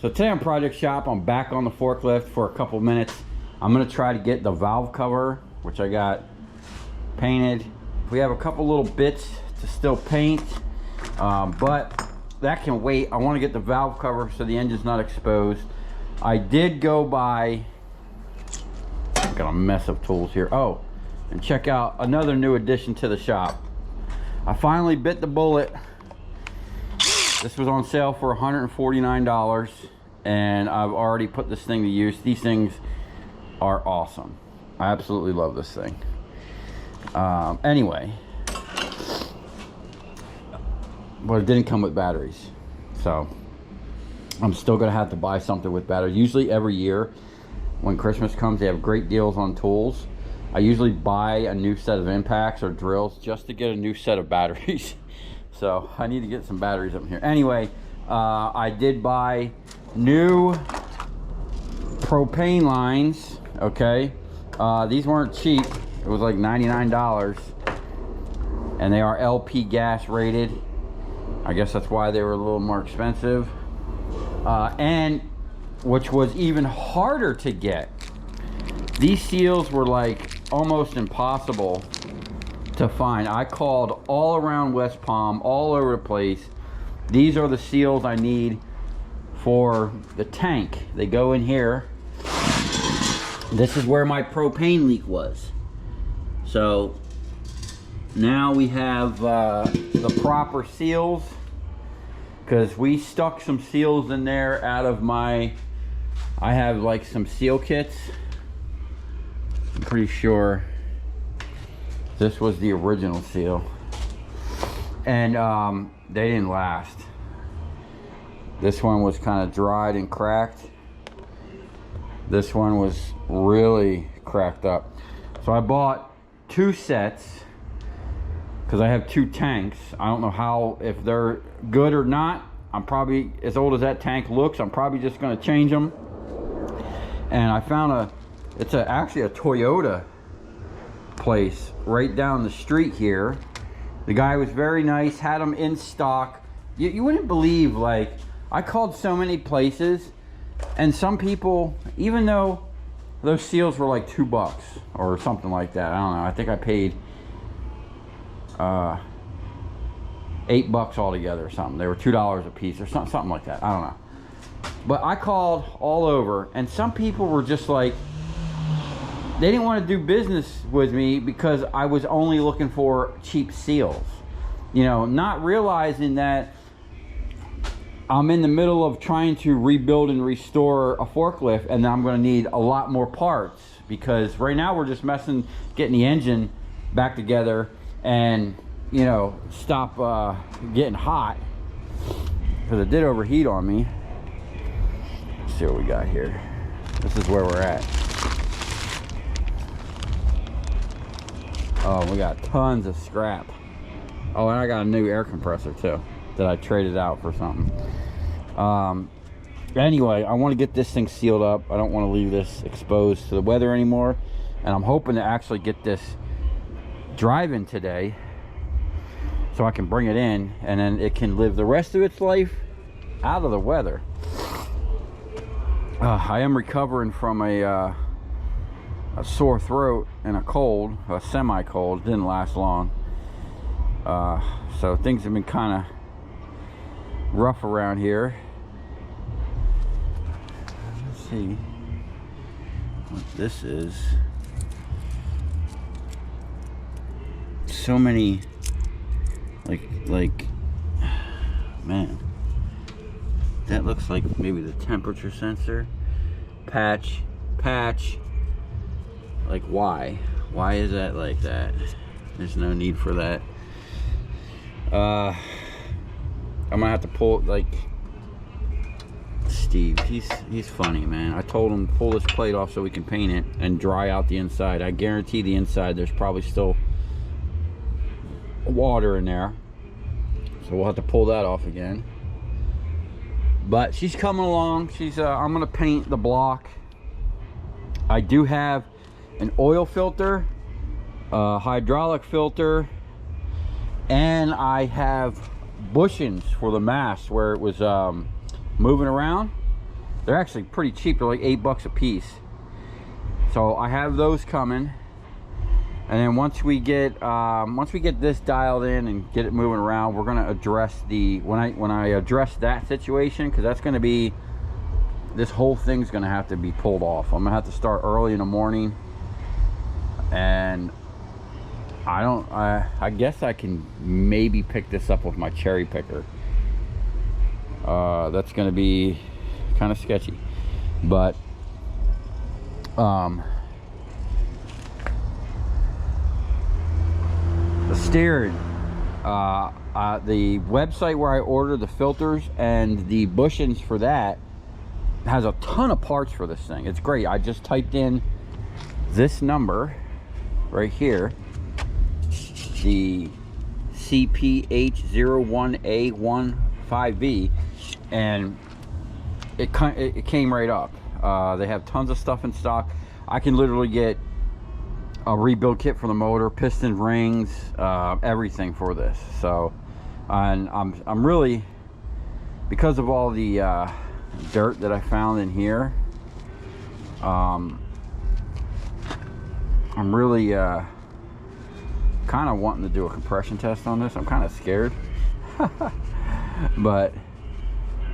So today on Project Shop, I'm back on the forklift for a couple minutes. I'm gonna try to get the valve cover, which I got painted. We have a couple little bits to still paint, but that can wait. I wanna get the valve cover so the engine's not exposed. I did go by, I've got a mess of tools here. Oh, and check out another new addition to the shop. I finally bit the bullet. This was on sale for $149, and I've already put this thing to use. These things are awesome. I absolutely love this thing. Anyway, but it didn't come with batteries, so I'm still gonna have to buy something with batteries. Usually every year when Christmas comes, they have great deals on tools. I usually buy a new set of impacts or drills just to get a new set of batteries. So I need to get some batteries up here. Anyway, I did buy new propane lines, okay? These weren't cheap. It was like $99. And they are LP gas rated. I guess that's why they were a little more expensive. And which was even harder to get. These seals were like almost impossible to find. I called all around West Palm, all over the place. These are the seals I need for the tank. They go in here. This is where my propane leak was. So now we have the proper seals, because we stuck some seals in there out of my, I have like some seal kits. I'm pretty sure this was the original seal, and they didn't last. This one was kind of dried and cracked. This one was really cracked up. So I bought 2 sets because I have 2 tanks. I don't know how, if they're good or not. I'm probably, as old as that tank looks, I'm probably just going to change them. And I found it's actually a Toyota place right down the street here. The guy was very nice, had them in stock. You wouldn't believe, like, I called so many places, and some people, even though those seals were like $2 or something like that, I don't know, I think I paid $8 altogether or something. They were $2 a piece or something like that, I don't know. But I called all over, and some people were just like, they didn't want to do business with me because I was only looking for cheap seals. You know, not realizing that I'm in the middle of trying to rebuild and restore a forklift, and I'm going to need a lot more parts, because right now we're just getting the engine back together and, you know, stop getting hot, because it did overheat on me. Let's see what we got here. This is where we're at. Oh, we got tons of scrap. Oh, and I got a new air compressor too that I traded out for something. Anyway, I want to get this thing sealed up. I don't want to leave this exposed to the weather anymore, and I'm hoping to actually get this driving today so I can bring it in, and then it can live the rest of its life out of the weather. I am recovering from a sore throat and a cold, a semi-cold. Didn't last long, so things have been kind of rough around here. Let's see what this is. So many, like man, that looks like maybe the temperature sensor. Patch. Like, why is that like that? There's no need for that. I'm gonna have to pull, like, Steve, he's funny, man. I told him to pull this plate off so we can paint it and dry out the inside. I guarantee the inside there's probably still water in there, so we'll have to pull that off again. But she's coming along. I'm gonna paint the block. I do have an oil filter, a hydraulic filter, and I have bushings for the mast where it was moving around. They're actually pretty cheap. They're like $8 a piece. So I have those coming. And then once we get this dialed in and get it moving around, we're gonna address the when I address that situation, because that's gonna be, this whole thing's gonna have to be pulled off. I'm gonna have to start early in the morning, and I guess I can maybe pick this up with my cherry picker. That's gonna be kind of sketchy, but the steering, the website where I ordered the filters and the bushings for that has a ton of parts for this thing. It's great. I just typed in this number right here, the CPH01A15V, and it came right up. They have tons of stuff in stock. I can literally get a rebuild kit for the motor, piston rings, everything for this. So, and I'm really, because of all the dirt that I found in here, I'm really kind of wanting to do a compression test on this. I'm kind of scared, but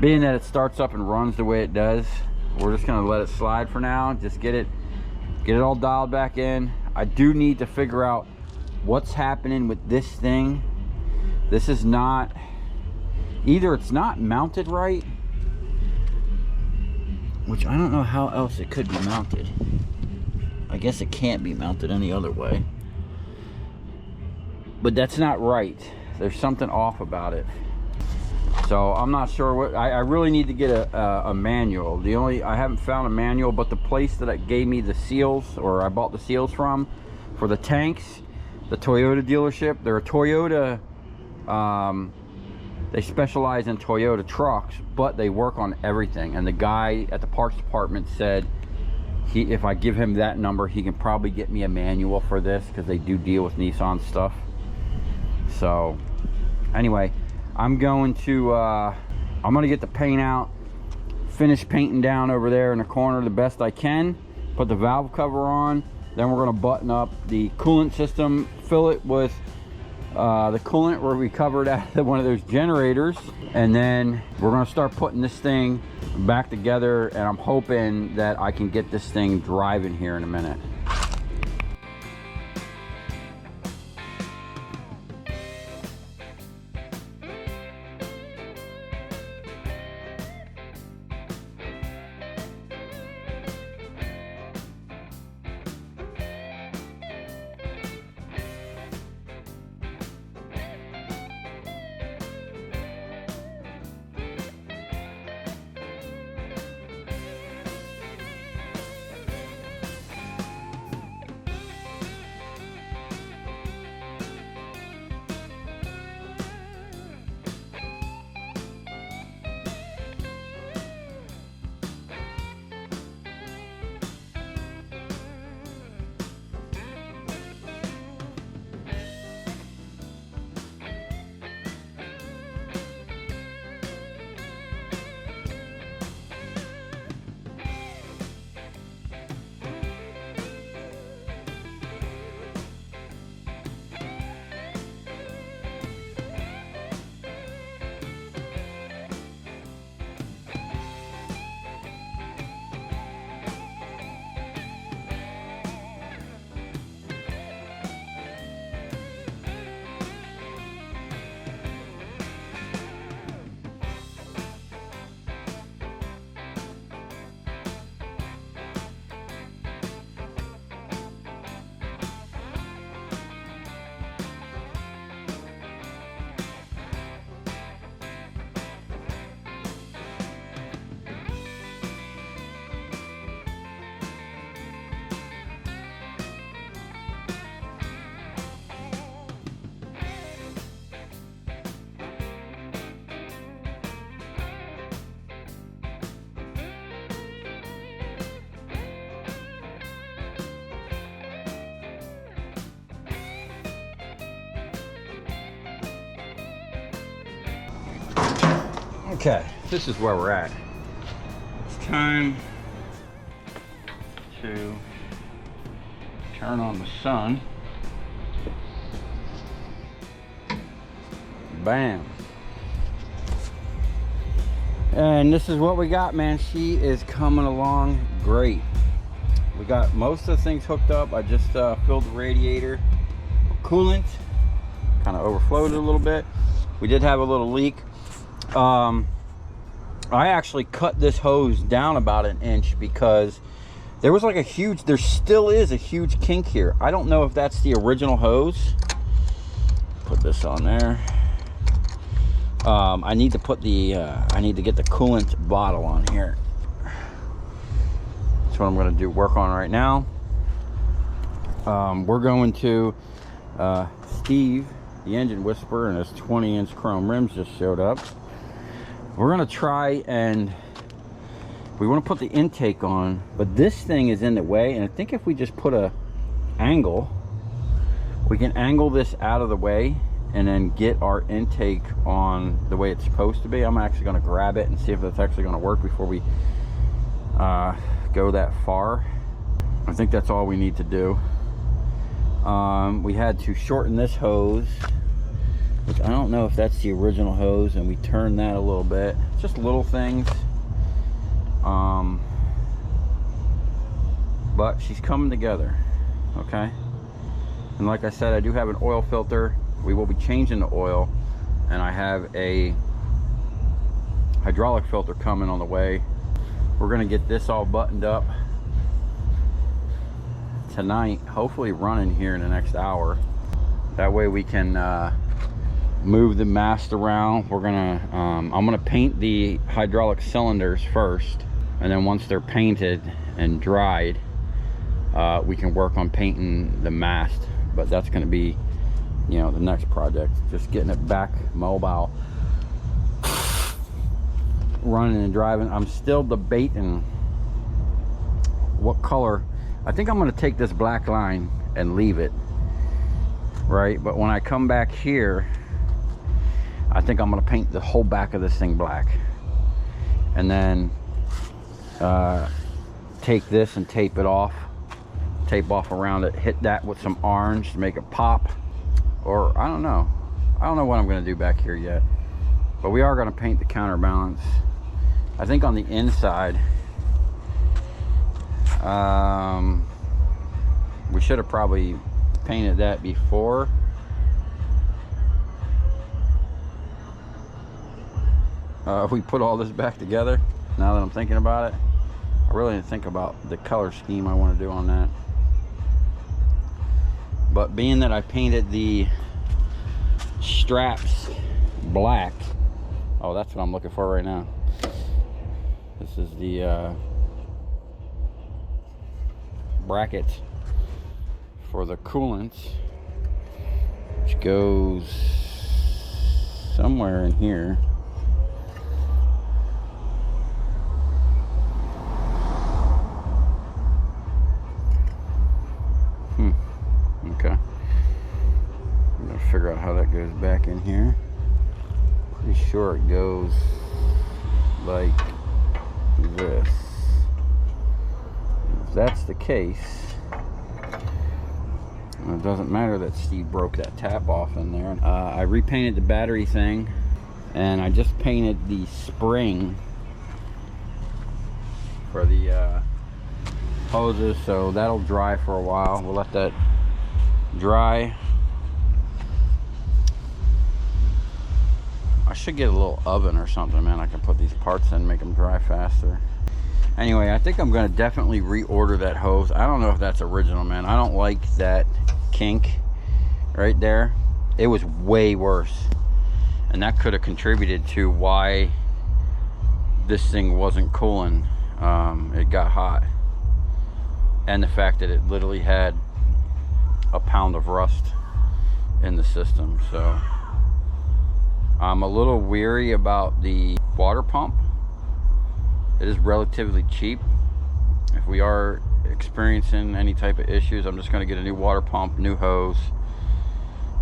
being that it starts up and runs the way it does, we're just gonna let it slide for now. Just get it all dialed back in. I do need to figure out what's happening with this thing. This is not, either it's not mounted right, which I don't know how else it could be mounted. I guess it can't be mounted any other way, but that's not right. There's something off about it. So I'm not sure what, I really need to get a manual. I haven't found a manual, but the place that gave me the seals, or I bought the seals from, for the tanks, the Toyota dealership, they're a Toyota, they specialize in Toyota trucks, but they work on everything. And the guy at the parts department said, if I give him that number, he can probably get me a manual for this, because they do deal with Nissan stuff. So anyway, I'm gonna get the paint out, finish painting down over there in the corner the best I can, put the valve cover on, then we're gonna button up the coolant system, fill it with the coolant where we covered out one of those generators, and then we're gonna start putting this thing back together, and I'm hoping that I can get this thing driving here in a minute. Okay, this is where we're at. Let's time to turn on the sun. Bam. And this is what we got, man. She is coming along great. We got most of the things hooked up. I just filled the radiator with coolant. Kind of overflowed it a little bit. We did have a little leak. I actually cut this hose down about an inch because there was like there still is a huge kink here. I don't know if that's the original hose. Put this on there. I need to put I need to get the coolant bottle on here. That's what I'm going to work on right now. We're going to, Steve, the engine whisperer, and his 20-inch chrome rims just showed up. We're going to try and, we want to put the intake on, but this thing is in the way, and I think if we just put a angle, we can angle this out of the way and then get our intake on the way it's supposed to be. I'm actually going to grab it and see if that's actually going to work before we go that far. I think that's all we need to do. We had to shorten this hose, which I don't know if that's the original hose, and we turned that a little bit. Just little things. But she's coming together, okay? And like I said, I do have an oil filter. We will be changing the oil, and I have a hydraulic filter coming on the way. We're gonna get this all buttoned up tonight, hopefully running here in the next hour. That way we can move the mast around. We're gonna I'm gonna paint the hydraulic cylinders first, and then once they're painted and dried, we can work on painting the mast. But that's gonna be, you know, the next project. Just getting it back mobile, running and driving. I'm still debating what color. I think I'm going to take this black line and leave it, right? But when I come back here, I think I'm going to paint the whole back of this thing black, and then take this and tape off around it, hit that with some orange to make it pop. Or I don't know what I'm going to do back here yet, but we are going to paint the counterbalance. I think on the inside, we should have probably painted that before. We put all this back together. Now that I'm thinking about it, I really didn't think about the color scheme I want to do on that. But being that I painted the straps black, oh, that's what I'm looking for right now. This is the bracket for the coolant, which goes somewhere in here. Okay. I'm gonna figure out how that goes back in here. Pretty sure it goes like this. If that's the case, it doesn't matter that Steve broke that tap off in there. I repainted the battery thing, and I just painted the spring for the hoses, so that'll dry for a while. We'll let that dry. I should get a little oven or something, man. I can put these parts in and make them dry faster. Anyway, I think I'm going to definitely reorder that hose. I don't know if that's original, man. I don't like that kink right there. It was way worse, and that could have contributed to why this thing wasn't cooling. It got hot, and the fact that it literally had a pound of rust in the system. So I'm a little weary about the water pump. It is relatively cheap. If we are experiencing any type of issues, I'm just going to get a new water pump, new hose,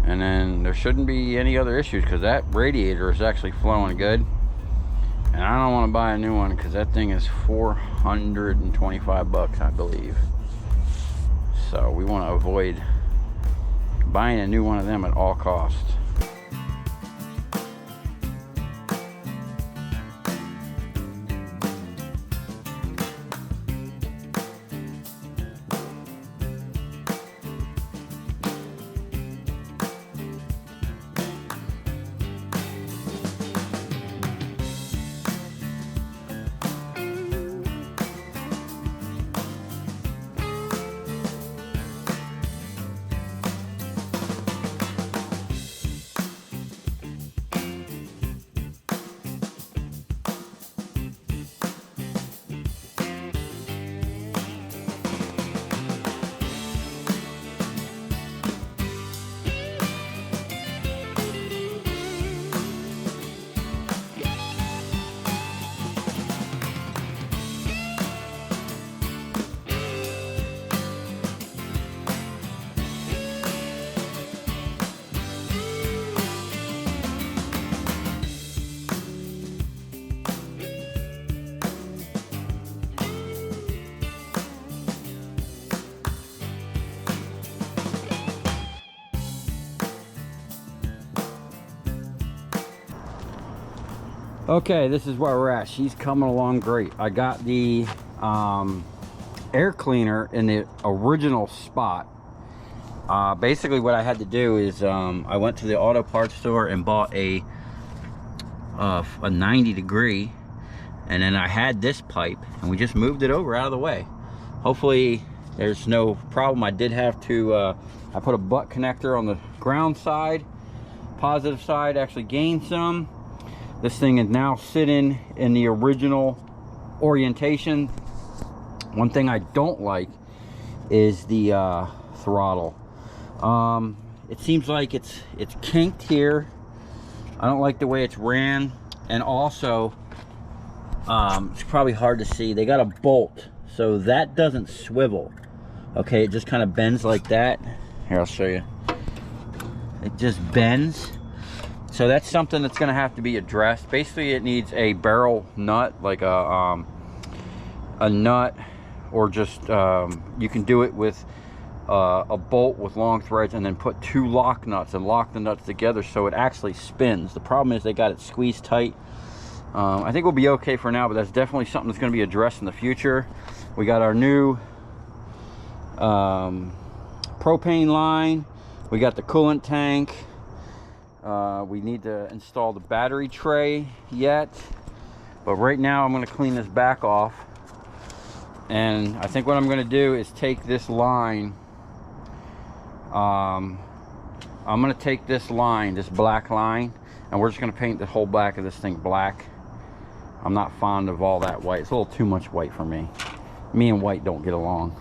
and then there shouldn't be any other issues, because that radiator is actually flowing good. And I don't want to buy a new one because that thing is 425 bucks, I believe. So we want to avoid buying a new one of them at all costs. Okay, this is where we're at. She's coming along great. I got the air cleaner in the original spot. Basically what I had to do is I went to the auto parts store and bought a 90 degree, and then I had this pipe and we just moved it over out of the way. Hopefully there's no problem. I did have to I put a butt connector on the ground side, positive side, actually gained some. This thing is now sitting in the original orientation. One thing I don't like is the throttle. It seems like it's kinked here. I don't like the way it's ran, and also it's probably hard to see. They got a bolt, so that doesn't swivel. Okay, it just kind of bends like that. Here, I'll show you. It just bends. So that's something that's going to have to be addressed. Basically, it needs a barrel nut, like a nut, or just you can do it with a bolt with long threads, and then put 2 lock nuts and lock the nuts together so it actually spins. The problem is they got it squeezed tight. I think we'll be okay for now, but that's definitely something that's going to be addressed in the future. We got our new propane line. We got the coolant tank. We need to install the battery tray yet, but right now I'm going to clean this back off, and I think what I'm going to do is take this line. I'm going to take this line, this black line, and we're just going to paint the whole back of this thing black. I'm not fond of all that white. It's a little too much white for me. Me and white don't get along.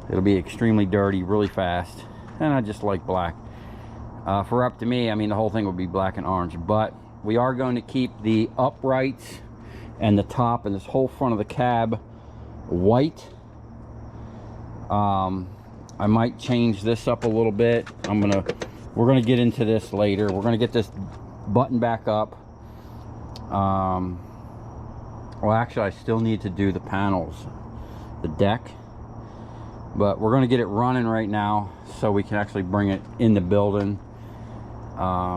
It'll be extremely dirty really fast, and I just like black. For up to me, I mean, the whole thing would be black and orange, but we are going to keep the uprights and the top and this whole front of the cab white. I might change this up a little bit. We're gonna get into this later. We're gonna get this button back up. Well, actually, I still need to do the panels, the deck, but we're gonna get it running right now so we can actually bring it in the building. I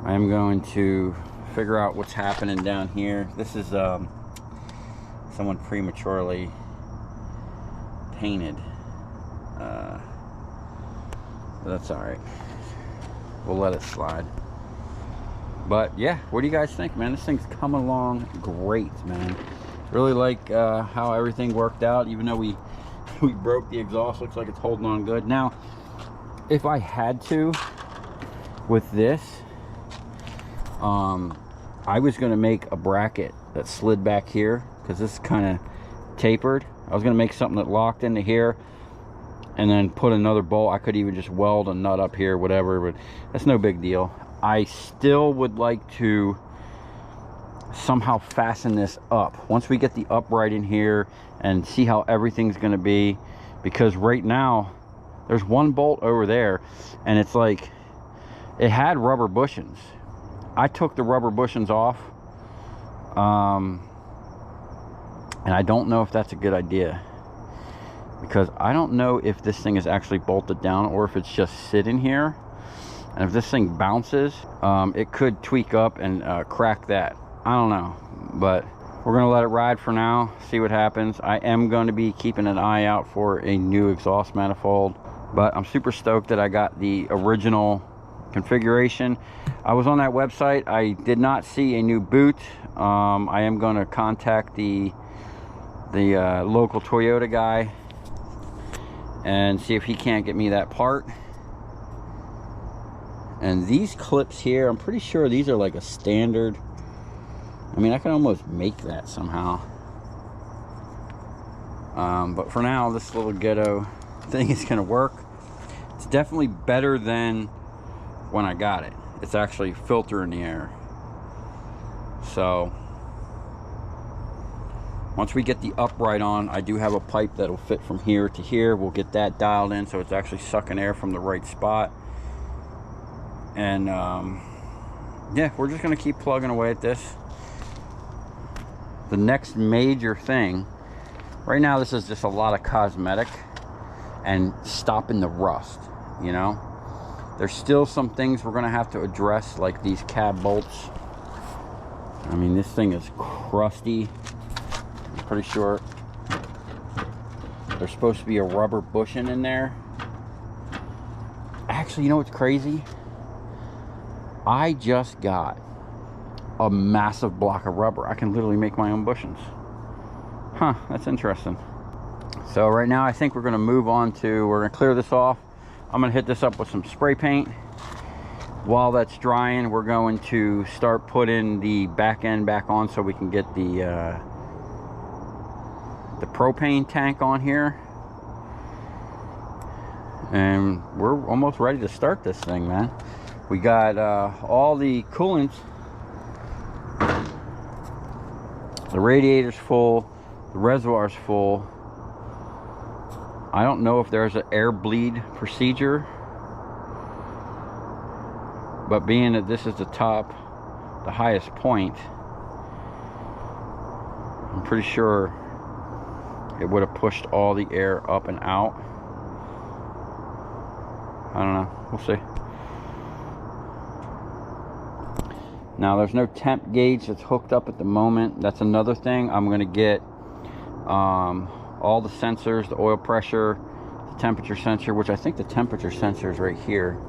am going to figure out what's happening down here. This is someone prematurely painted. That's all right. We'll let it slide. But yeah, what do you guys think, man? This thing's coming along great, man. Really like how everything worked out, even though we broke the exhaust. Looks like it's holding on good. Now, if I had to, with this, I was going to make a bracket that slid back here, because this is kind of tapered. I was going to make something that locked into here and then put another bolt. I could even just weld a nut up here, whatever, but that's no big deal. I still would like to somehow fasten this up once we get the upright in here and see how everything's going to be, because right now there's one bolt over there and it's like it had rubber bushings, I took the rubber bushings off, and I don't know if that's a good idea, because I don't know if this thing is actually bolted down or if it's just sitting here. And if this thing bounces, it could tweak up and crack that. I don't know, but we're gonna let it ride for now, see what happens. I am going to be keeping an eye out for a new exhaust manifold, but I'm super stoked that I got the original configuration. I was on that website. I did not see a new boot. I am going to contact the local Toyota guy and see if he can't get me that part. And these clips here, I'm pretty sure these are like a standard. I mean, I can almost make that somehow. But for now, this little ghetto thing is gonna work. It's definitely better than when I got it. It's actually filtering the air. So once we get the upright on, I do have a pipe that'll fit from here to here. We'll get that dialed in so it's actually sucking air from the right spot. And yeah, we're just gonna keep plugging away at this. The next major thing, right now this is just a lot of cosmetic and stopping the rust, you know. There's still some things we're gonna have to address, like these cab bolts. I mean, this thing is crusty. I'm pretty sure there's supposed to be a rubber bushing in there. Actually, you know what's crazy? I just got a massive block of rubber. I can literally make my own bushings. Huh, that's interesting. So right now I think we're gonna move on to, we're gonna clear this off. I'm gonna hit this up with some spray paint. While that's drying, we're going to start putting the back end back on so we can get the propane tank on here. And we're almost ready to start this thing, man. We got all the coolant. The radiator's full, the reservoir's full. I don't know if there's an air bleed procedure, but being that this is the top, the highest point, I'm pretty sure it would have pushed all the air up and out. I don't know, we'll see. Now there's no temp gauge that's hooked up at the moment. That's another thing. I'm gonna get all the sensors, the oil pressure, the temperature sensor, which I think the temperature sensor is right here.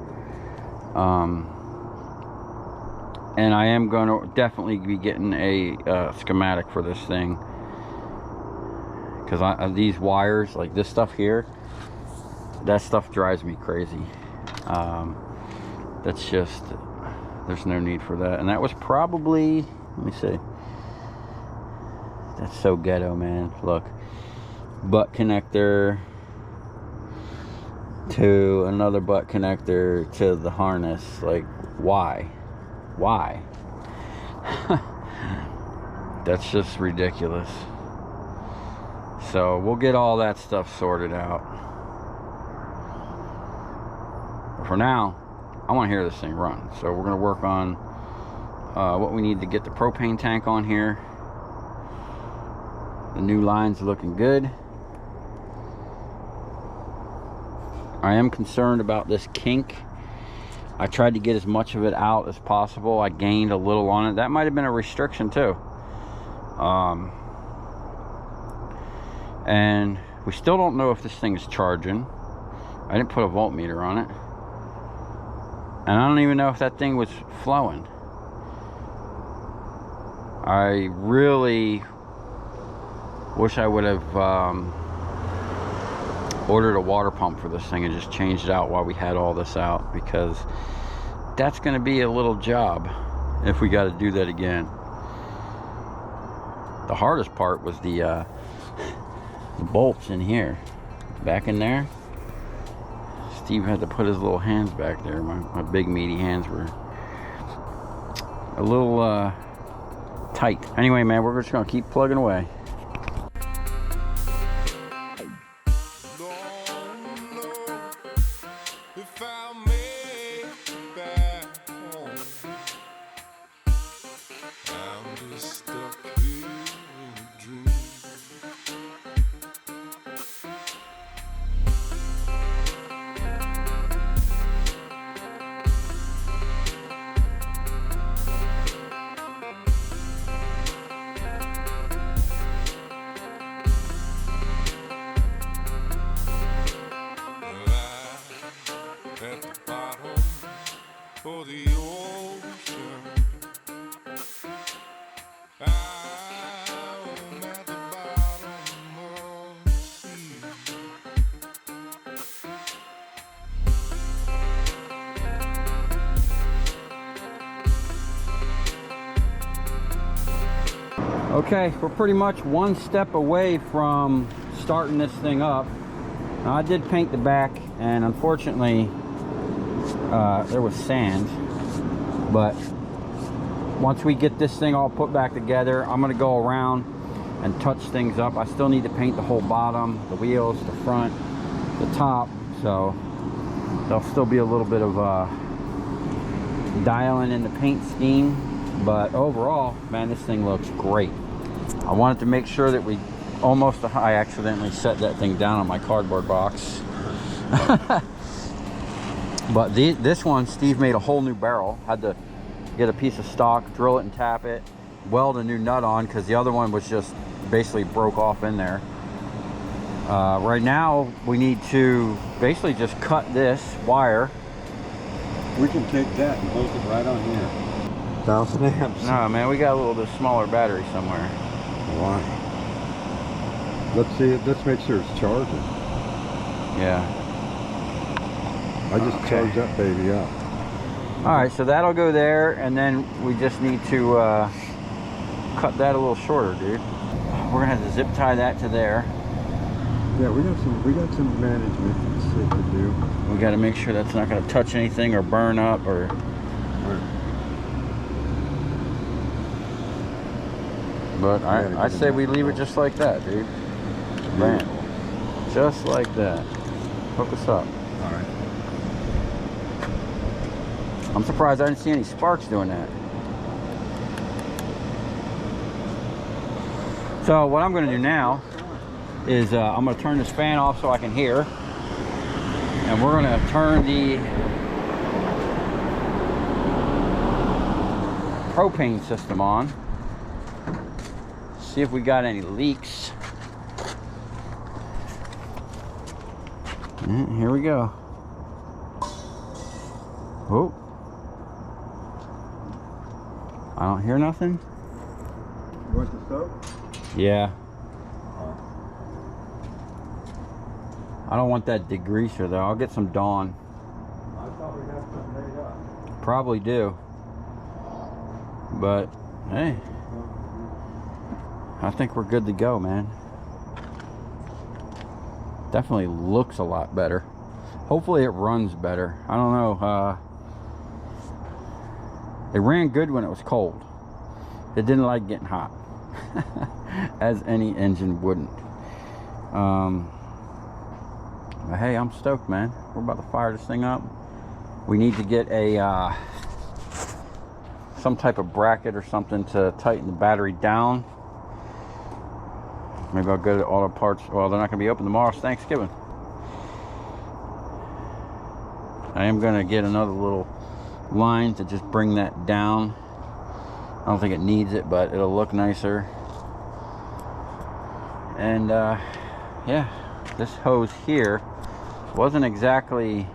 And I am gonna definitely be getting a schematic for this thing, because these wires, like this stuff here, that stuff drives me crazy. That's just, there's no need for that. And that was probably, let me see, that's so ghetto, man. Look, butt connector to another butt connector to the harness. Like, why that's just ridiculous. So we'll get all that stuff sorted out, but for now I want to hear this thing run. So we're going to work on what we need to get the propane tank on here. The new line's looking good. I am concerned about this kink. I tried to get as much of it out as possible. I gained a little on it. That might have been a restriction too. And we still don't know if this thing is charging. I didn't put a voltmeter on it. And I don't even know if that thing was flowing. I really wish I would have ordered a water pump for this thing and just changed it out while we had all this out, because that's going to be a little job if we got to do that again. The hardest part was the bolts in here, back in there. Steve had to put his little hands back there. My big meaty hands were a little tight. Anyway, man, we're just gonna keep plugging away. the ocean. I'm at the bottom of the sea. Okay, we're pretty much one step away from starting this thing up. Now, I did paint the back, and unfortunately there was sand, but once we get this thing all put back together, I'm going to go around and touch things up. I still need to paint the whole bottom, the wheels, the front, the top, so there'll still be a little bit of dialing in the paint scheme, but overall, man, this thing looks great. I wanted to make sure that I accidentally set that thing down on my cardboard box. But this one, Steve made a whole new barrel. Had to get a piece of stock, drill it and tap it, weld a new nut on, because the other one was just basically broke off in there. Right now, we need to basically just cut this wire. We can take that and bolt it right on here. 1,000 amps. No, man, we got a little bit smaller battery somewhere. Why? Let's see it. Let's make sure it's charging. Yeah. I just charged that baby up. All right, so that'll go there, and then we just need to cut that a little shorter, dude. We're gonna have to zip tie that to there. Yeah, we got some management shit to do. We got to make sure that's not gonna touch anything or burn up or. But I say we leave it just like that, dude. Bam. Just like that. Hook us up. All right. I'm surprised I didn't see any sparks doing that. So what I'm going to do now is I'm going to turn this fan off so I can hear. And we're going to turn the propane system on. See if we got any leaks. And here we go. Oh. I don't hear nothing. You want the soap? Yeah. I don't want that degreaser though. I'll get some Dawn. I thought we had something made up. Probably do. But hey, I think we're good to go, man. Definitely looks a lot better. Hopefully it runs better. I don't know. It ran good when it was cold. It didn't like getting hot. As any engine wouldn't. But hey, I'm stoked, man. We're about to fire this thing up. We need to get a some type of bracket or something to tighten the battery down. Maybe I'll go to Auto Parts. Well, they're not going to be open tomorrow. It's Thanksgiving. I am going to get another little line to just bring that down. I don't think it needs it, but it'll look nicer. And yeah, this hose here wasn't exactly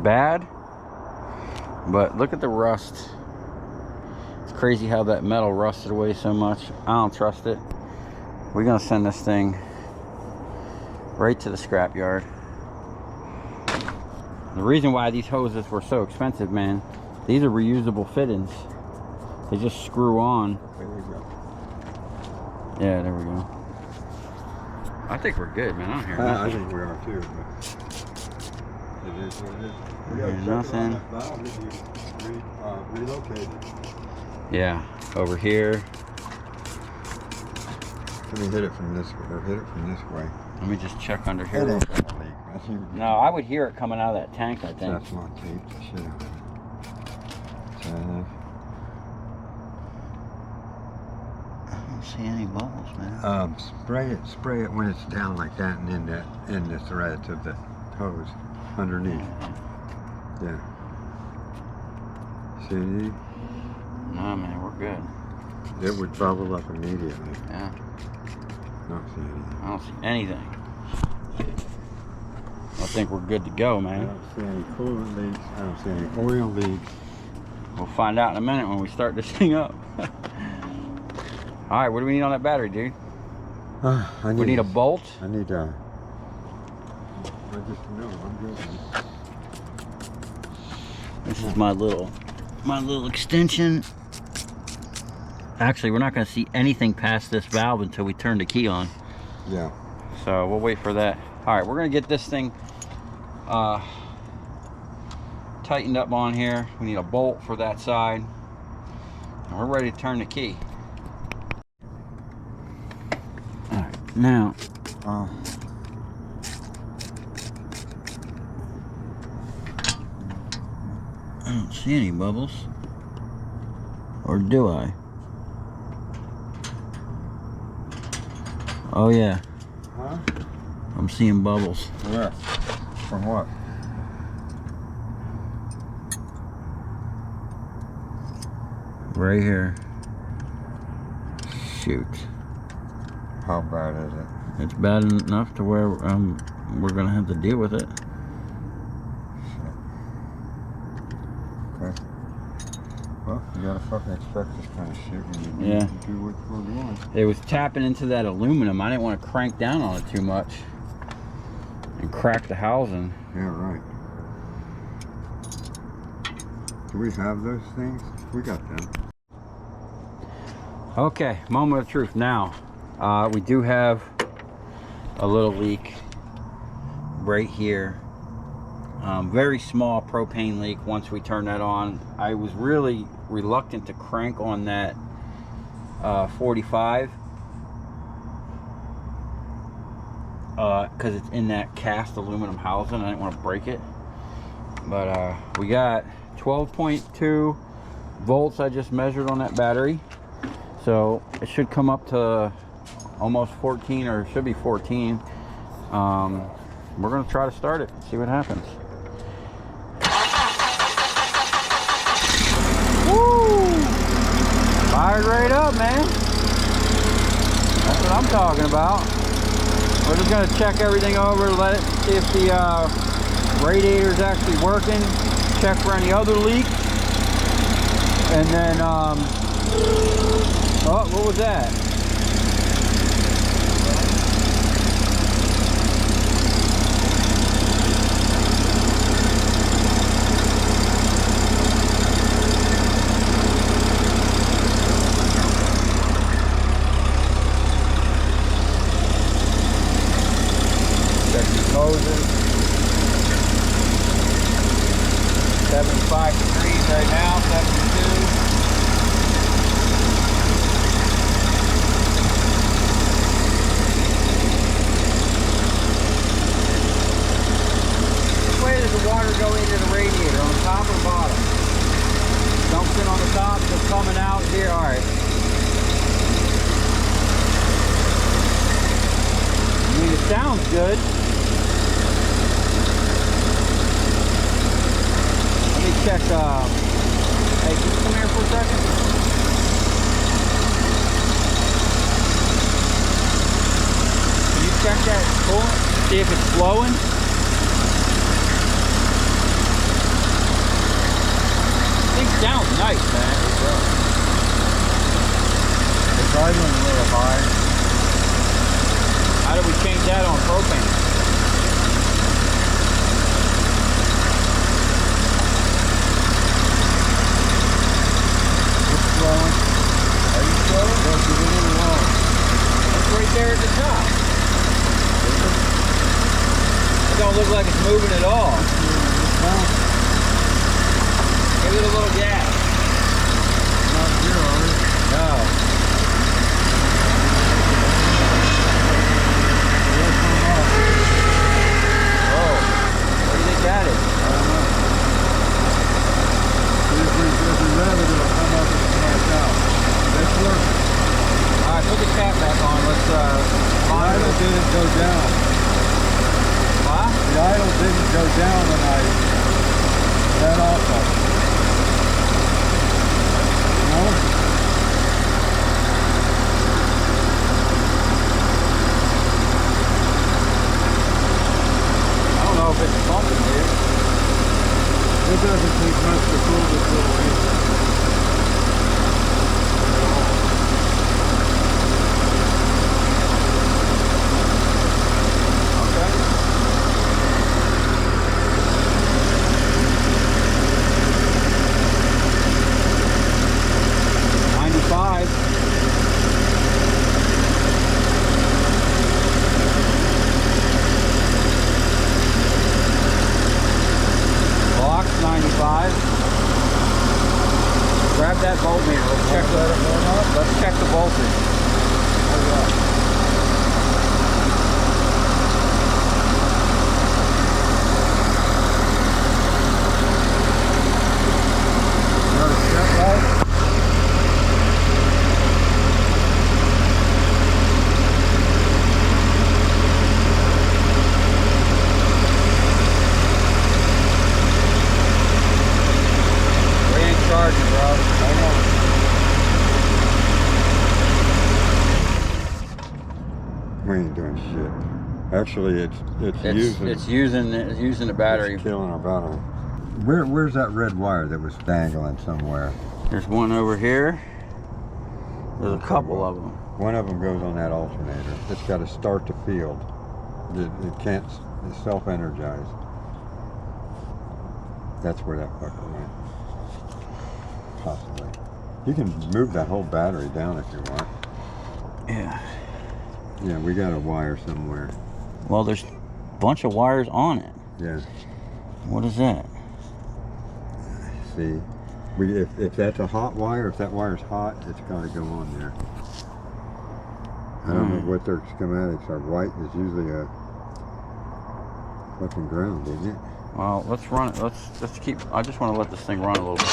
bad, but look at the rust. It's crazy how that metal rusted away so much. I don't trust it. We're gonna send this thing right to the scrap yard. The reason why these hoses were so expensive, man, these are reusable fittings. They just screw on. There we go. Yeah, there we go. I think we're good, man. I don't hear nothing. I think we are too. But it is what it is. We got Nothing. that valve that you relocated. Yeah, over here. Let me hit it from this way, or hit it from this way. Let me just check under It here. ain't gonna leak. I think No, I would hear it coming out of that tank, I think. that's not taped. The shit out of it. I don't see any bubbles, man. Spray it when it's down like that, and in the threads of the hose underneath. Yeah. See? No, man, we're good. It would bubble up immediately. Yeah, Don't see anything. I don't see anything. Let's think we're good to go, I man. don't see any coolant leaks. I don't see any oil leaks. We'll find out in a minute when we start this thing up. All right, what do we need on that battery, dude? We need a bolt. I need a. I just know I'm good. This is my little extension. Actually, we're not going to see anything past this valve until we turn the key on. Yeah. So we'll wait for that. All right, we're going to get this thing tightened up on here. We need a bolt for that side. And we're ready to turn the key. All right, now. I don't see any bubbles. Or do I? Oh yeah, Huh? I'm seeing bubbles. Where? From what? Right here. Shoot. How bad is it? It's bad enough to where we're gonna have to deal with it. Okay. Well, you gotta fucking expect this kind of shit when you Yeah. do what you're doing. It was tapping into that aluminum. I didn't want to crank down on it too much and crack the housing. Yeah, right. Do we have those things? We got them. Okay, moment of truth. Now, we do have a little leak right here. Very small propane leak. Once we turn that on, I was really reluctant to crank on that 45 because it's in that cast aluminum housing. I didn't want to break it, but we got 12.2 volts I just measured on that battery, so it should come up to almost 14, or it should be 14. We're gonna try to start it, see what happens. Woo! Fired right up, man. That's what I'm talking about. We're just gonna check everything over, let it see if the radiator's actually working, check for any other leaks, and then oh, what was that? Moses. 75 degrees right now, 72. Which way does the water go into the radiator, on the top or bottom? Dumps in on the top, just coming out here. All right. I mean, it sounds good. Let me check, hey, can you come here for a second? Can you check that coolant, see if it's flowing? Thing sounds nice, man. It's idling a little high. How do we change that on propane? Flowing. Are you flowing? Yes, you're a little long. It's right there at the top. It don't look like it's moving at all. Give it a little gas. Not zero, is it? No. Oh, what do you think that is? I don't know. If we rev it, it'll come up and smash out. That's working. All right, put the cap back on. Let's The idle didn't go down. Huh? The idle didn't go down when I let off of it. No? I don't know if it that voltmeter. Let's check the voltage. We ain't doing shit. Actually, it's using the battery. It's killing our battery. Where's that red wire that was dangling somewhere? There's one over here. There's a couple of them. One of them goes on that alternator. It's got to start the field. It can't. It's self-energized. That's where that fucker went. Possibly. You can move that whole battery down if you want. Yeah. Yeah, we got a wire somewhere. Well, there's a bunch of wires on it. Yeah. What is that? See, if that's a hot wire, if that wire's hot, it's got to go on there. I don't know what their schematics are. White is usually a fucking ground, isn't it? Well, let's run it. Let's keep. I just want to let this thing run a little bit.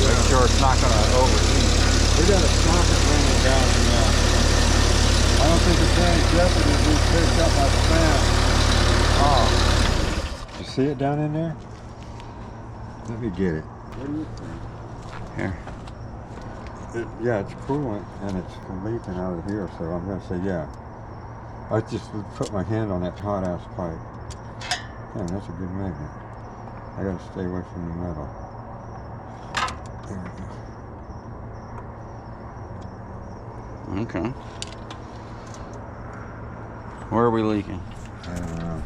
Make sure it's not going to overheat. We got to stop it running down now. I don't think it's any jeopardy if we picked up by the fan. Oh. You see it down in there? Let me get it. What do you think? Here. Yeah, it's coolant and it's leaking out of here, so I'm going to say yeah. I just put my hand on that hot ass pipe. Damn, that's a good magnet. I got to stay away from the metal. There we go. Okay. Where are we leaking? I don't know.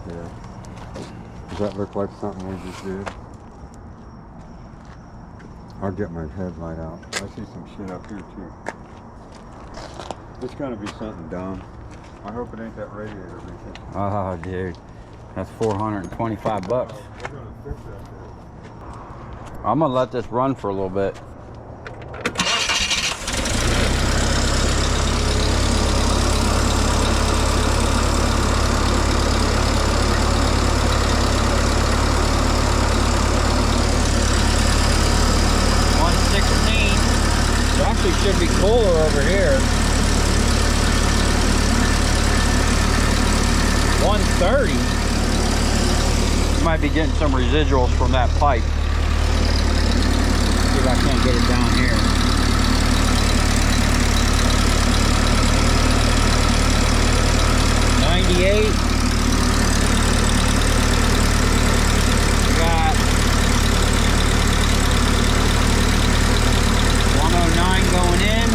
Yeah. Does that look like something we just did? I'll get my headlight out. I see some shit up here too. It's gonna be something dumb. I hope it ain't that radiator leaking. Oh, dude. That's 425 bucks. We're gonna fix that thing. I'm gonna let this run for a little bit. Should be cooler over here. 130. You might be getting some residuals from that pipe. See if I can't get it down here. $98. We got 109 going in.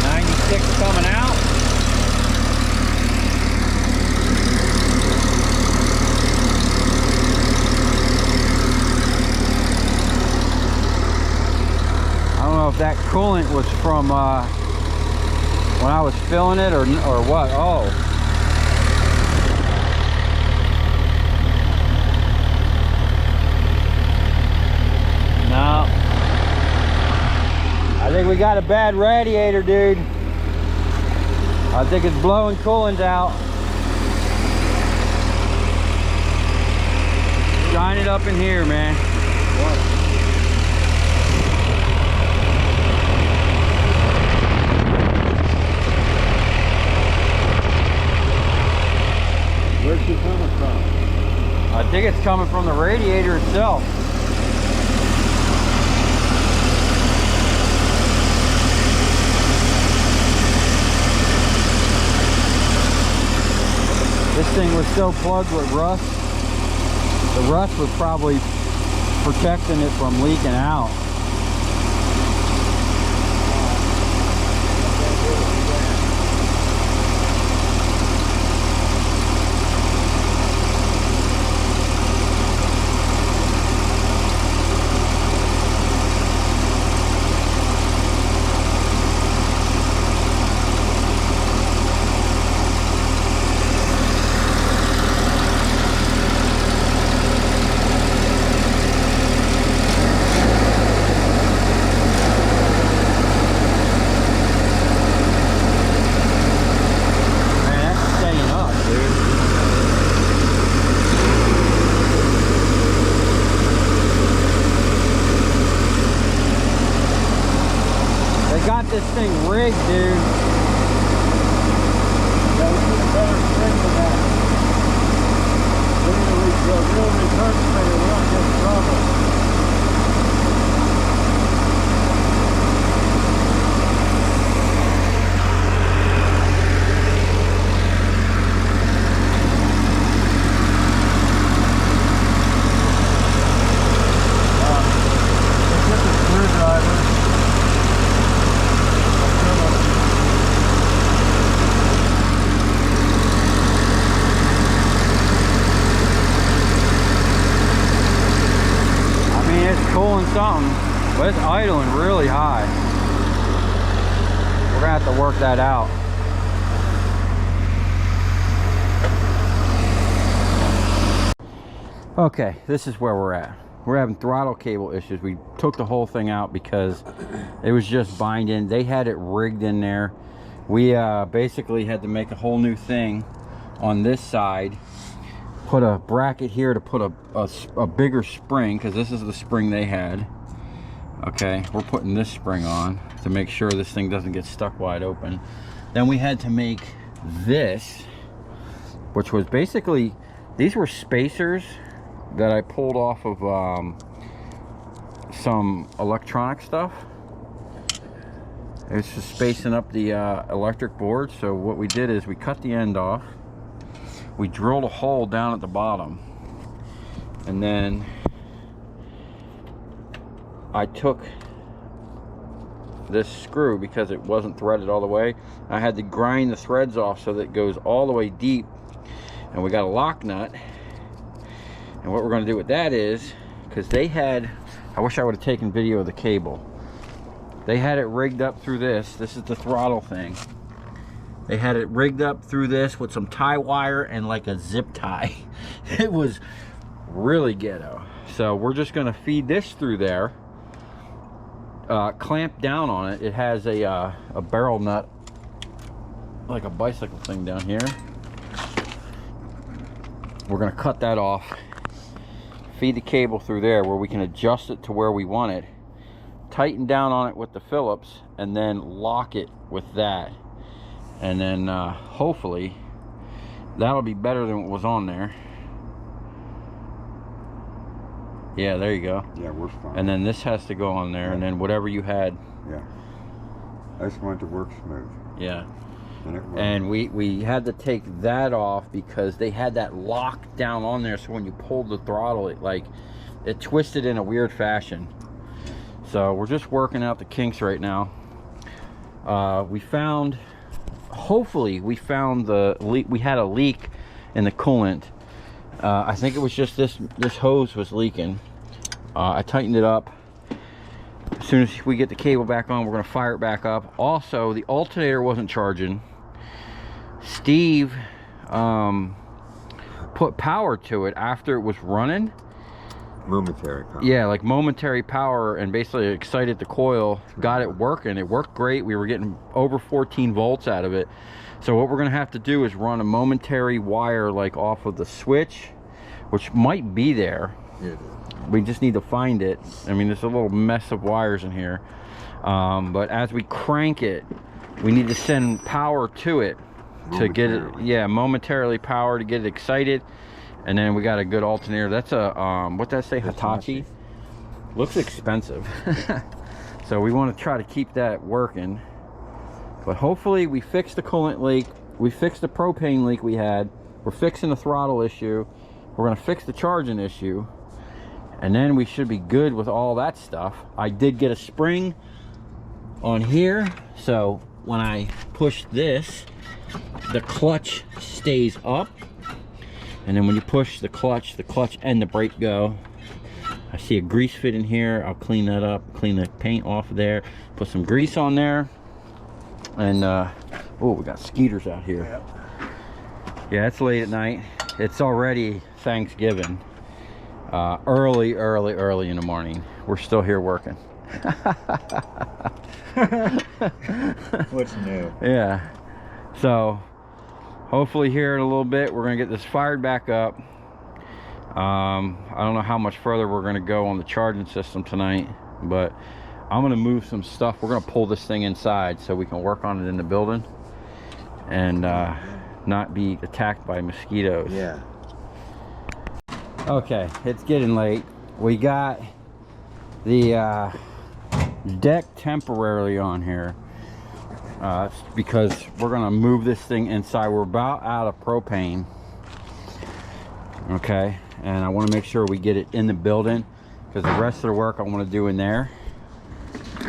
96 coming out. I don't know if that coolant was from when I was filling it or what. Oh. No. I think we got a bad radiator, dude. I think it's blowing coolant out. Shine it up in here, man. Where's she coming from? I think it's coming from the radiator itself. This thing was so plugged with rust. The rust was probably protecting it from leaking out. it's idling really high. We're gonna have to work that out. Okay, this is where we're at. We're having throttle cable issues. We took the whole thing out because it was just binding. They had it rigged in there. We basically had to make a whole new thing on this side. Put a bracket here to put a bigger spring, because this is the spring they had. Okay, we're putting this spring on to make sure this thing doesn't get stuck wide open. Then we had to make this, which was basically, these were spacers that I pulled off of some electronic stuff. It's just spacing up the electric board. So what we did is we cut the end off, we drilled a hole down at the bottom, and then I took this screw, because it wasn't threaded all the way, I had to grind the threads off so that it goes all the way deep, and we got a lock nut. And what we're going to do with that is, because they had, I wish I would have taken video of the cable. They had it rigged up through this. This is the throttle thing. They had it rigged up through this with some tie wire and like a zip tie. It was really ghetto. So we're just going to feed this through there, clamp down on it. It has a barrel nut, like a bicycle thing down here. We're going to cut that off, feed the cable through there where we can adjust it to where we want it, tighten down on it with the Phillips, and then lock it with that. And then hopefully that'll be better than what was on there. Yeah, there you go. Yeah, we're fine. And then this has to go on there, yeah. And then whatever you had. Yeah. I just wanted to work smooth. Yeah. And we had to take that off because they had that lock down on there, so when you pulled the throttle, it twisted in a weird fashion. So we're just working out the kinks right now. Hopefully we found the leak. We had a leak in the coolant. I think it was just this hose was leaking. I tightened it up. As soon as we get the cable back on, we're going to fire it back up. Also, the alternator wasn't charging. Steve put power to it after it was running. Momentary power. Yeah, like momentary power, and basically excited the coil, got it working. It worked great. We were getting over 14 volts out of it. So what we're going to have to do is run a momentary wire like off of the switch, which might be there. Yeah, it is. We just need to find it. I mean, there's a little mess of wires in here. But as we crank it, we need to send power to it to get it, yeah, momentarily power to get it excited. And then we got a good alternator. That's a, what did I say, Hitachi? Looks expensive. So we want to try to keep that working. But hopefully we fixed the coolant leak. We fixed the propane leak we had. We're fixing the throttle issue. We're going to fix the charging issue. And then we should be good with all that stuff. I did get a spring on here, so when I push this, the clutch stays up. And then when you push the clutch and the brake go. I see a grease fit in here. I'll clean that up, clean the paint off of there, put some grease on there. And oh, we got skeeters out here. Yeah, it's late at night. It's already Thanksgiving. Early in the morning. We're still here working. What's new? Yeah. So hopefully here in a little bit we're gonna get this fired back up. I don't know how much further we're gonna go on the charging system tonight, but I'm gonna move some stuff. We're gonna pull this thing inside so we can work on it in the building and not be attacked by mosquitoes. Yeah. Okay, it's getting late. We got the deck temporarily on here because we're gonna move this thing inside. We're about out of propane. Okay, and I want to make sure we get it in the building because the rest of the work I want to do in there.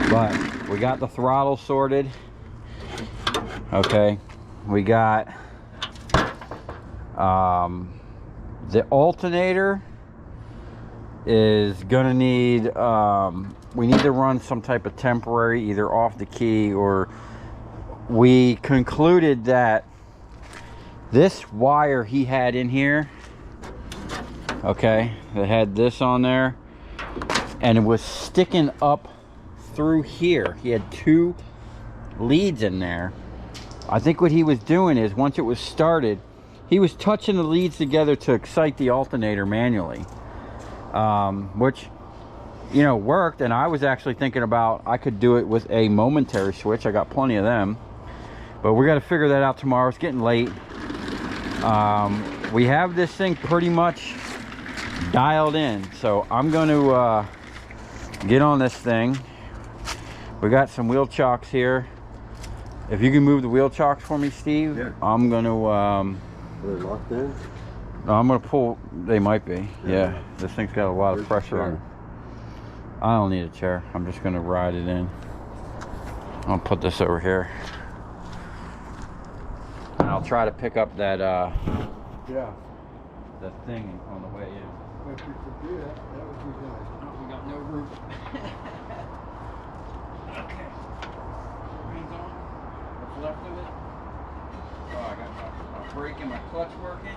But we got the throttle sorted. Okay, we got the alternator is gonna need, we need to run some type of temporary, either off the key, or we concluded that this wire he had in here, okay, that had this on there, and it was sticking up through here. He had 2 leads in there. I think what he was doing is, once it was started, he was touching the leads together to excite the alternator manually, which, you know, worked. And I was actually thinking about, I could do it with a momentary switch. I got plenty of them, but we got to figure that out tomorrow. It's getting late. We have this thing pretty much dialed in, so I'm going to get on this thing. We got some wheel chocks here. If you can move the wheel chocks for me, Steve. Yeah. I'm going to Are they locked in? no, I'm going to pull. They might be. Yeah. This thing's got a lot of pressure on it. I don't need a chair. I'm just going to ride it in. I'll put this over here, and I'll try to pick up that Yeah. that thing on the way in. If you could do that, that would be nice. We got no room. Okay. Screen's on. What's left of it? Oh, I got my brake and my clutch working.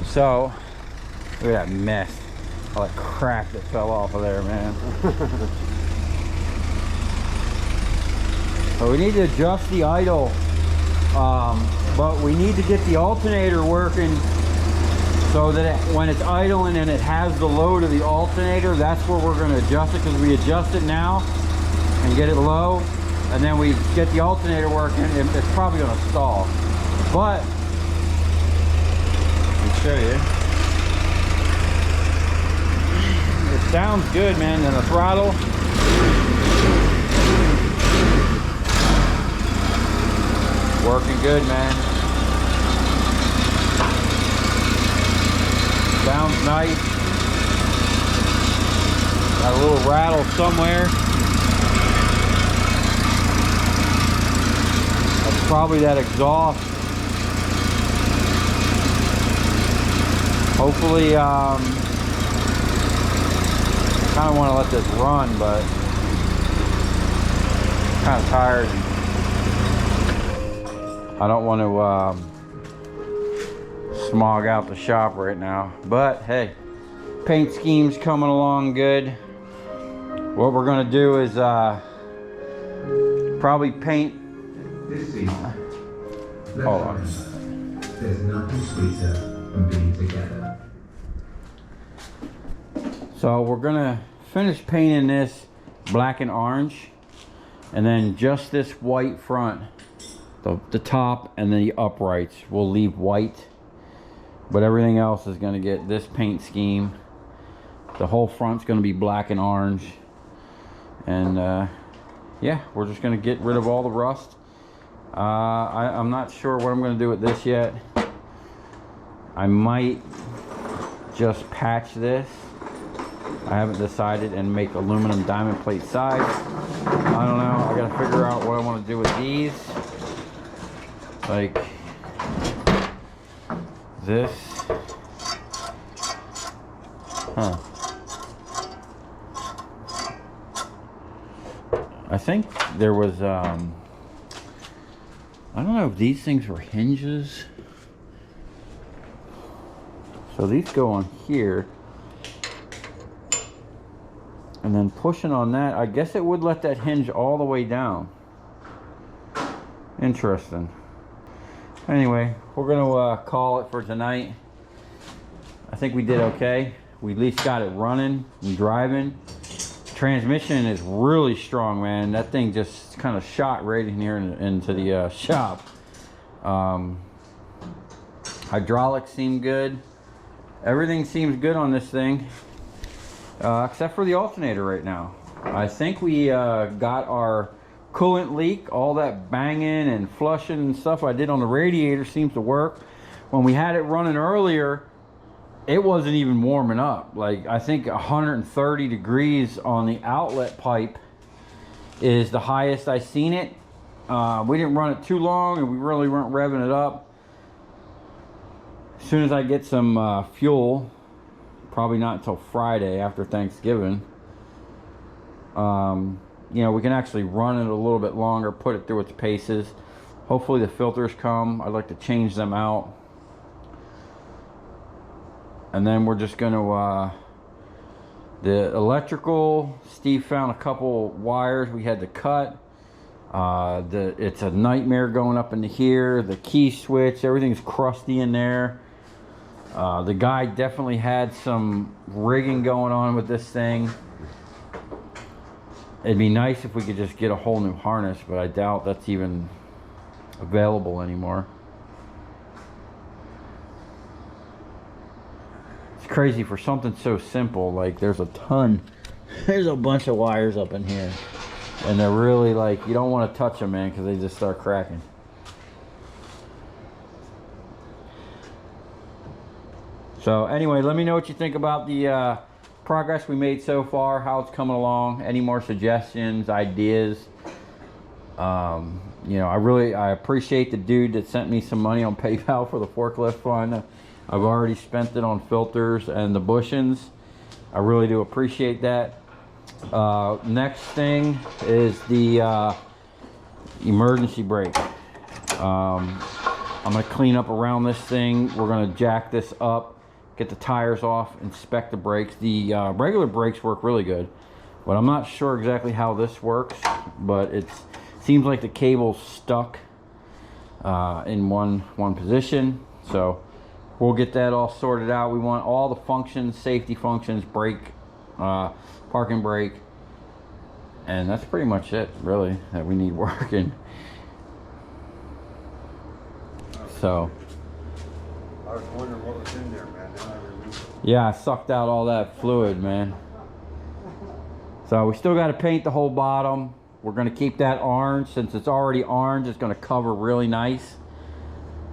So, look at that mess. All that crap that fell off of there, man. So we need to adjust the idle, but we need to get the alternator working so that when it's idling and it has the load of the alternator, that's where we're going to adjust it, because we adjust it now and get it low, and then we get the alternator working, it's probably going to stall. But show you. It sounds good, man. And the throttle, working good, man. Sounds nice. Got a little rattle somewhere. That's probably that exhaust. Hopefully, kind of want to let this run, but I'm kind of tired. I don't want to smog out the shop right now. But hey, paint scheme's coming along good. What we're gonna do is probably paint. Hold on. There's nothing sweeter than being together. So we're gonna finish painting this black and orange, and then just this white front, the top and the uprights will leave white, but everything else is gonna get this paint scheme. The whole front's gonna be black and orange, and yeah, we're just gonna get rid of all the rust. I'm not sure what I'm gonna do with this yet. I might just patch this. I haven't decided, and make aluminum diamond plate sides. I don't know. I gotta figure out what I want to do with these. Like this. Huh. I think there was I don't know if these things were hinges. So these go on here. And then pushing on that, I guess it would let that hinge all the way down. Interesting. Anyway, we're gonna call it for tonight. I think we did okay. We at least got it running and driving. Transmission is really strong, man. That thing just kind of shot right in here into the shop. Hydraulics seem good. Everything seems good on this thing, except for the alternator right now. I think we got our coolant leak. All that banging and flushing and stuff I did on the radiator seems to work. When we had it running earlier, it wasn't even warming up. Like, I think 130 degrees on the outlet pipe is the highest I seen it. We didn't run it too long and we really weren't revving it up. As soon as I get some fuel, probably not until Friday after Thanksgiving, you know, we can actually run it a little bit longer, put it through its paces. Hopefully the filters come. I'd like to change them out. And then we're just gonna, the electrical, Steve found a couple wires we had to cut. It's a nightmare going up into here. The key switch, everything's crusty in there. The guy definitely had some rigging going on with this thing. It'd be nice if we could just get a whole new harness, but I doubt that's even available anymore. It's crazy for something so simple. Like, there's a bunch of wires up in here, and they're really, like, you don't want to touch them, man, because they just start cracking. So anyway, let me know what you think about the progress we made so far, how it's coming along, any more suggestions, ideas. You know, I appreciate the dude that sent me some money on PayPal for the forklift fund. I've already spent it on filters and the bushings. I really do appreciate that. Next thing is the emergency brake. I'm gonna clean up around this thing. We're gonna jack this up, get the tires off, inspect the brakes. The regular brakes work really good, but I'm not sure exactly how this works. But it seems like the cable's stuck in one position, so we'll get that all sorted out. We want all the functions, safety functions, brake, parking brake, and that's pretty much it, really, that we need working. So I was wondering what was in there, man. Now I remember. yeah, I sucked out all that fluid, man. So we still got to paint the whole bottom. We're going to keep that orange. Since it's already orange, it's going to cover really nice.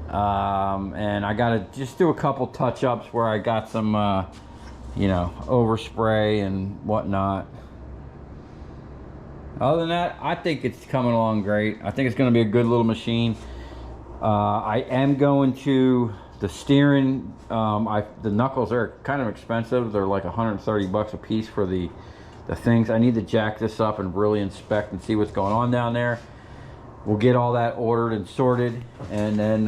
And I got to just do a couple touch-ups where I got some, you know, overspray and whatnot. Other than that, I think it's coming along great. I think it's going to be a good little machine. I am going to the steering. The knuckles are kind of expensive. They're like 130 bucks a piece for the things. I need to jack this up and really inspect and see what's going on down there. We'll get all that ordered and sorted, and then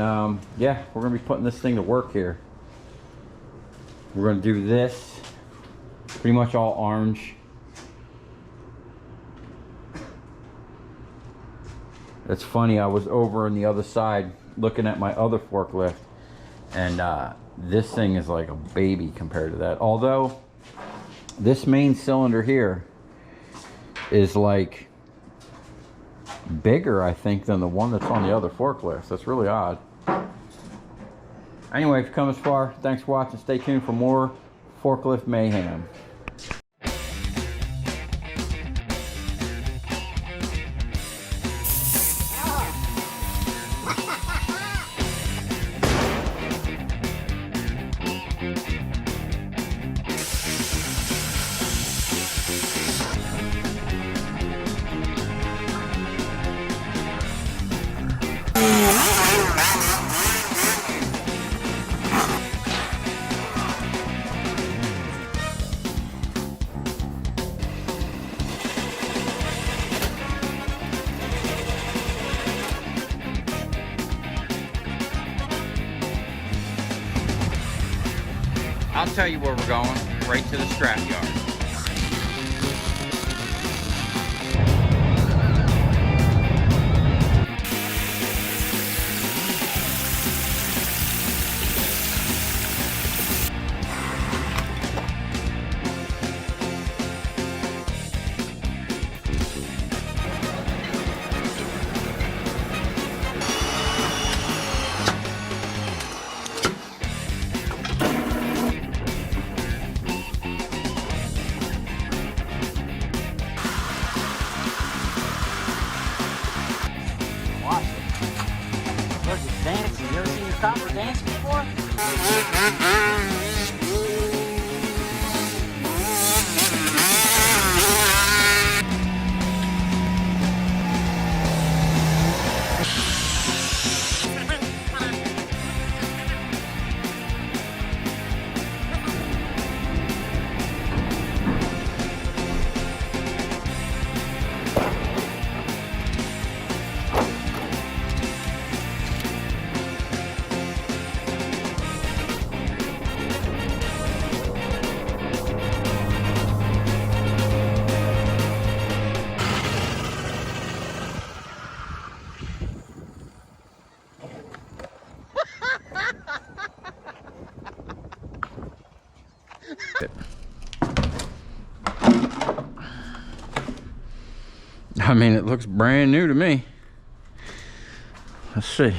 yeah, we're gonna be putting this thing to work here. We're gonna do this pretty much all orange. It's funny, I was over on the other side looking at my other forklift, and this thing is like a baby compared to that. Although this main cylinder here is like bigger, I think, than the one that's on the other forklift. That's really odd. Anyway, if you come this far, thanks for watching. Stay tuned for more forklift mayhem. I'll tell you where we're going. Right to the scrap yard. Watch it. Look, it's dancing. You ever seen your copper dance before? I mean, it looks brand new to me. Let's see.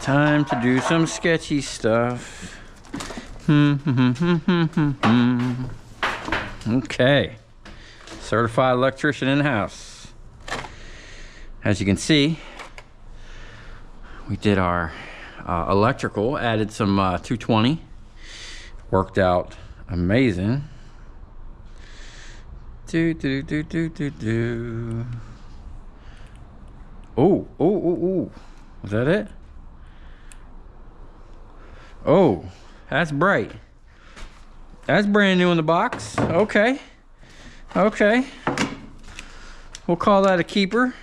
Time to do some sketchy stuff. Okay. Certified electrician in the house. As you can see, we did our electrical, added some 220. Worked out amazing. Do. Oh. Was that it? Oh, that's bright. That's brand new in the box. Okay. We'll call that a keeper.